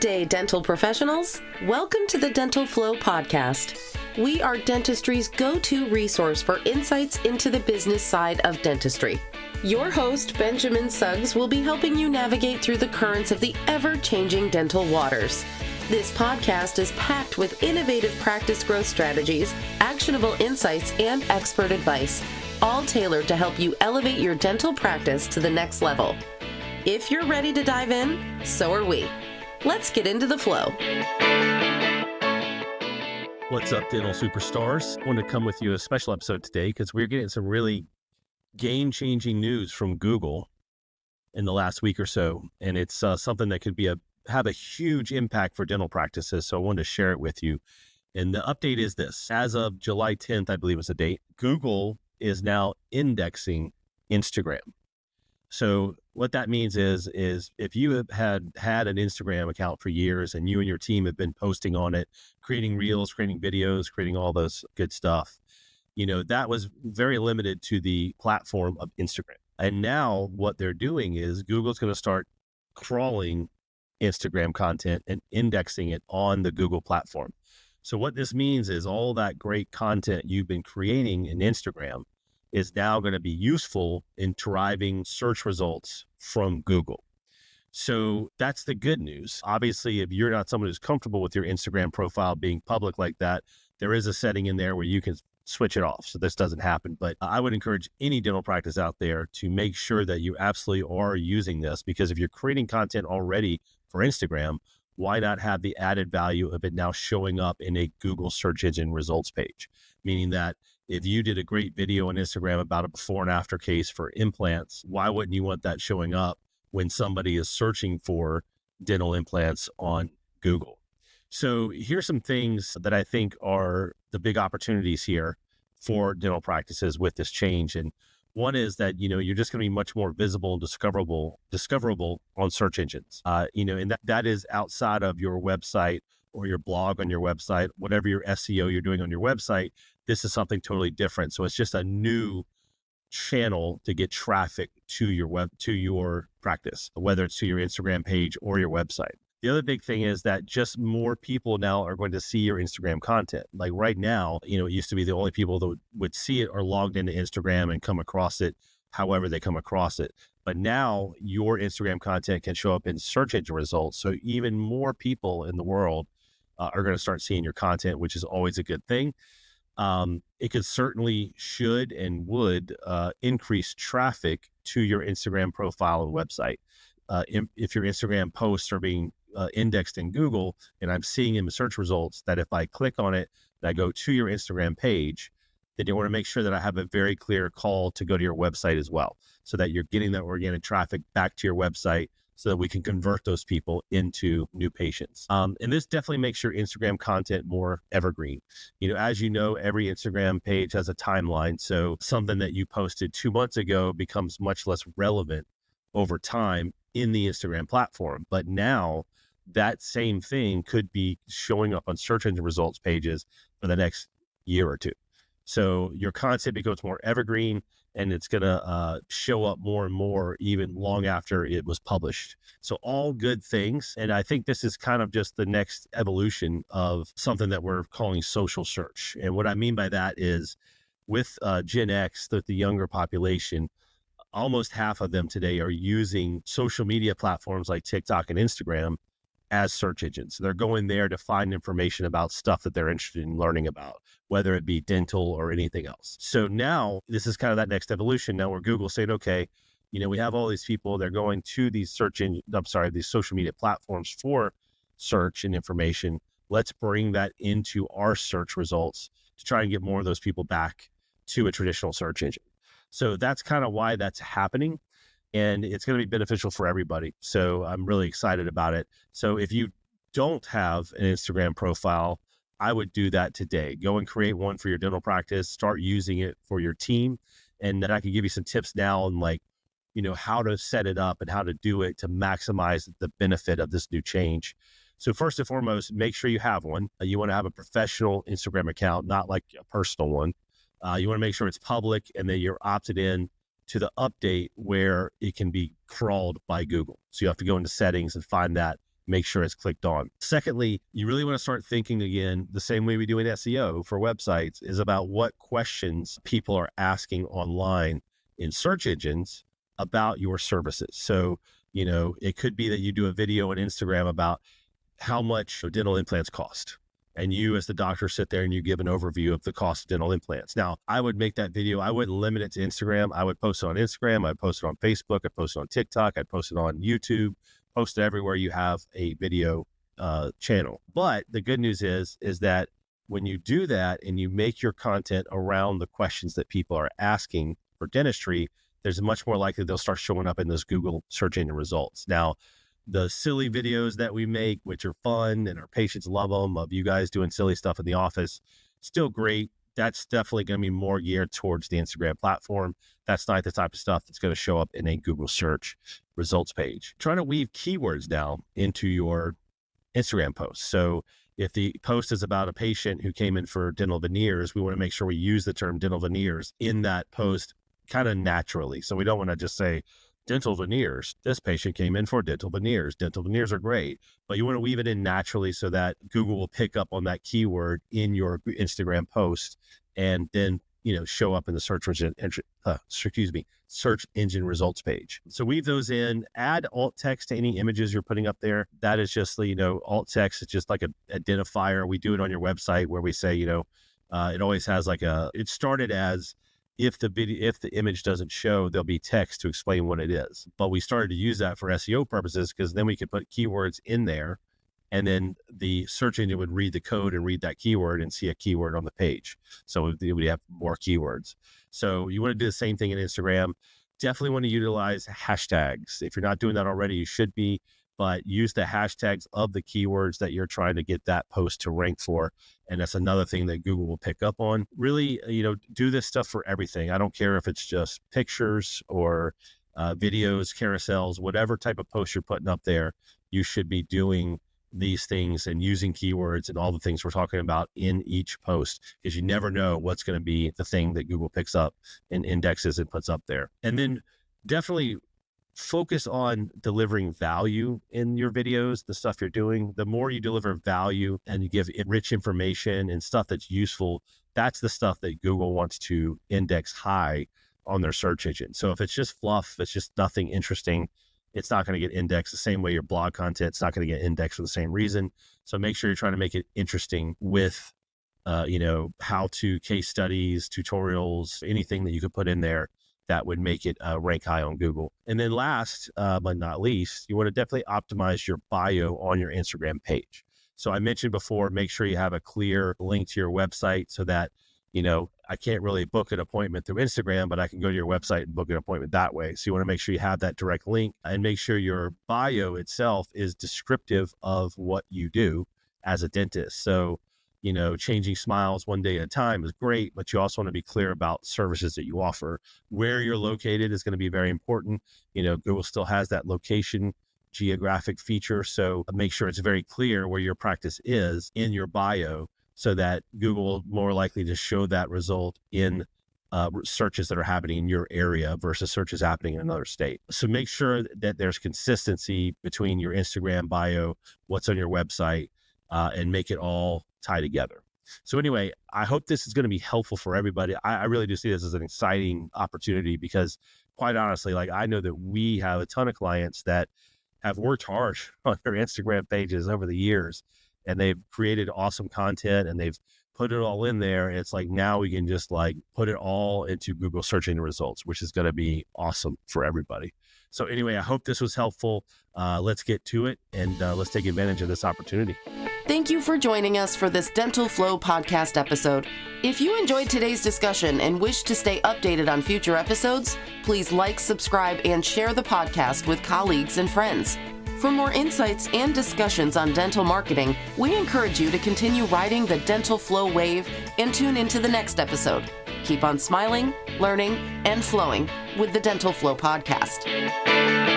Good day, dental professionals. Welcome to the Dental Flow podcast. We are dentistry's go-to resource for insights into the business side of dentistry. Your host, Benjamin Suggs, will be helping you navigate through the currents of the ever-changing dental waters. This podcast is packed with innovative practice growth strategies, actionable insights, and expert advice, all tailored to help you elevate your dental practice to the next level. If you're ready to dive in, so are we. Let's get into the flow. What's up, dental superstars? I want to come with you a special episode today because we're getting some really game-changing news from Google in the last week or so, and it's something that could have a huge impact for dental practices. So I wanted to share it with you. And the update is this: as of July 10th, I believe was the date, Google is now indexing Instagram. So what that means is if you have had an Instagram account for years and you and your team have been posting on it, creating reels, creating videos, creating all those good stuff, that was very limited to the platform of Instagram. And now what they're doing is Google's going to start crawling Instagram content and indexing it on the Google platform. So what this means is all that great content you've been creating in Instagram is now going to be useful in deriving search results from Google. So that's the good news. Obviously, if you're not someone who's comfortable with your Instagram profile being public like that, there is a setting in there where you can switch it off so this doesn't happen. But I would encourage any dental practice out there to make sure that you absolutely are using this, because if you're creating content already for Instagram, why not have the added value of it now showing up in a Google search engine results page? Meaning that if you did a great video on Instagram about a before and after case for implants, why wouldn't you want that showing up when somebody is searching for dental implants on Google? So here's some things that I think are the big opportunities here for dental practices with this change. And one is that, you're just going to be much more visible and discoverable on search engines. And that is outside of your website or your blog on your website, whatever your SEO you're doing on your website. This is something totally different. So it's just a new channel to get traffic to your practice, whether it's to your Instagram page or your website. The other big thing is that just more people now are going to see your Instagram content. Like right now, it used to be the only people that would see it are logged into Instagram and come across it however they come across it. But now your Instagram content can show up in search engine results. So even more people in the world are going to start seeing your content, which is always a good thing. It should and would increase traffic to your Instagram profile and website. If your Instagram posts are being indexed in Google, and I'm seeing in the search results that if I click on it and I go to your Instagram page, then you want to make sure that I have a very clear call to go to your website as well, so that you're getting that organic traffic back to your website so that we can convert those people into new patients. And this definitely makes your Instagram content more evergreen. As you know, every Instagram page has a timeline. So something that you posted 2 months ago becomes much less relevant over time in the Instagram platform. But now that same thing could be showing up on search engine results pages for the next year or two. So your content becomes more evergreen, and it's going to show up more and more even long after it was published. So all good things. And I think this is kind of just the next evolution of something that we're calling social search. And what I mean by that is with Gen X, the younger population, almost half of them today are using social media platforms like TikTok and Instagram as search engines. They're going there to find information about stuff that they're interested in learning about, whether it be dental or anything else. So now this is kind of that next evolution now where Google's saying, okay, we have all these people, they're going to these these social media platforms for search and information. Let's bring that into our search results to try and get more of those people back to a traditional search engine. So that's kind of why that's happening. And it's going to be beneficial for everybody. So I'm really excited about it. So if you don't have an Instagram profile, I would do that today. Go and create one for your dental practice, start using it for your team. And then I can give you some tips now on how to set it up and how to do it to maximize the benefit of this new change. So first and foremost, make sure you have one. You want to have a professional Instagram account, not like a personal one. You want to make sure it's public and that you're opted in to the update where it can be crawled by Google. So you have to go into settings and find that, make sure it's clicked on. Secondly, you really want to start thinking again, the same way we do in SEO for websites, is about what questions people are asking online in search engines about your services. So, it could be that you do a video on Instagram about how much dental implants cost. And you as the doctor sit there and you give an overview of the cost of dental implants. Now, I would make that video. I wouldn't limit it to Instagram. I would post it on Instagram. I'd post it on Facebook. I'd post it on TikTok. I'd post it on YouTube. Post it everywhere you have a video channel. But the good news is that when you do that and you make your content around the questions that people are asking for dentistry, there's much more likely they'll start showing up in those Google search engine results. Now, the silly videos that we make, which are fun and our patients love them, of you guys doing silly stuff in the office, still great. That's definitely going to be more geared towards the Instagram platform. That's not the type of stuff that's going to show up in a Google search results page. Trying to weave keywords now into your Instagram posts. So if the post is about a patient who came in for dental veneers, we want to make sure we use the term dental veneers in that post kind of naturally. So we don't want to just say dental veneers. This patient came in for dental veneers. Dental veneers are great, but you want to weave it in naturally so that Google will pick up on that keyword in your Instagram post and then, show up in the search engine results page. So weave those in, add alt text to any images you're putting up there. That is just, alt text is just like an identifier. We do it on your website where we say, it always has it started as, if the image doesn't show, there'll be text to explain what it is. But we started to use that for SEO purposes because then we could put keywords in there and then the search engine would read the code and read that keyword and see a keyword on the page. So we have more keywords. So you want to do the same thing in Instagram. Definitely want to utilize hashtags. If you're not doing that already, you should be, but use the hashtags of the keywords that you're trying to get that post to rank for. And that's another thing that Google will pick up on. Really, do this stuff for everything. I don't care if it's just pictures or videos, carousels, whatever type of post you're putting up there, you should be doing these things and using keywords and all the things we're talking about in each post, because you never know what's going to be the thing that Google picks up and indexes and puts up there. And then definitely focus on delivering value in your videos, the stuff you're doing. The more you deliver value and you give it rich information and stuff that's useful, that's the stuff that Google wants to index high on their search engine. So if it's just fluff, it's just nothing interesting, it's not going to get indexed the same way your blog content's not going to get indexed for the same reason. So make sure you're trying to make it interesting with, how-to case studies, tutorials, anything that you could put in there that would make it rank high on Google. And then last, but not least, you want to definitely optimize your bio on your Instagram page. So I mentioned before, make sure you have a clear link to your website so that, I can't really book an appointment through Instagram, but I can go to your website and book an appointment that way. So you want to make sure you have that direct link and make sure your bio itself is descriptive of what you do as a dentist. So, changing smiles one day at a time is great, but you also want to be clear about services that you offer. Where you're located is going to be very important. Google still has that location geographic feature. So make sure it's very clear where your practice is in your bio so that Google will more likely to show that result in searches that are happening in your area versus searches happening in another state. So make sure that there's consistency between your Instagram bio, what's on your website, and make it all tie together. So anyway, I hope this is going to be helpful for everybody. I really do see this as an exciting opportunity because quite honestly, I know that we have a ton of clients that have worked hard on their Instagram pages over the years, and they've created awesome content and they've put it all in there. It's now we can just put it all into Google search engine results, which is going to be awesome for everybody. So anyway, I hope this was helpful. Let's get to it and let's take advantage of this opportunity. Thank you for joining us for this Dental Flow podcast episode. If you enjoyed today's discussion and wish to stay updated on future episodes, please subscribe, and share the podcast with colleagues and friends. For more insights and discussions on dental marketing, we encourage you to continue riding the Dental Flow wave and tune into the next episode. Keep on smiling, learning, and flowing with the Dental Flow podcast.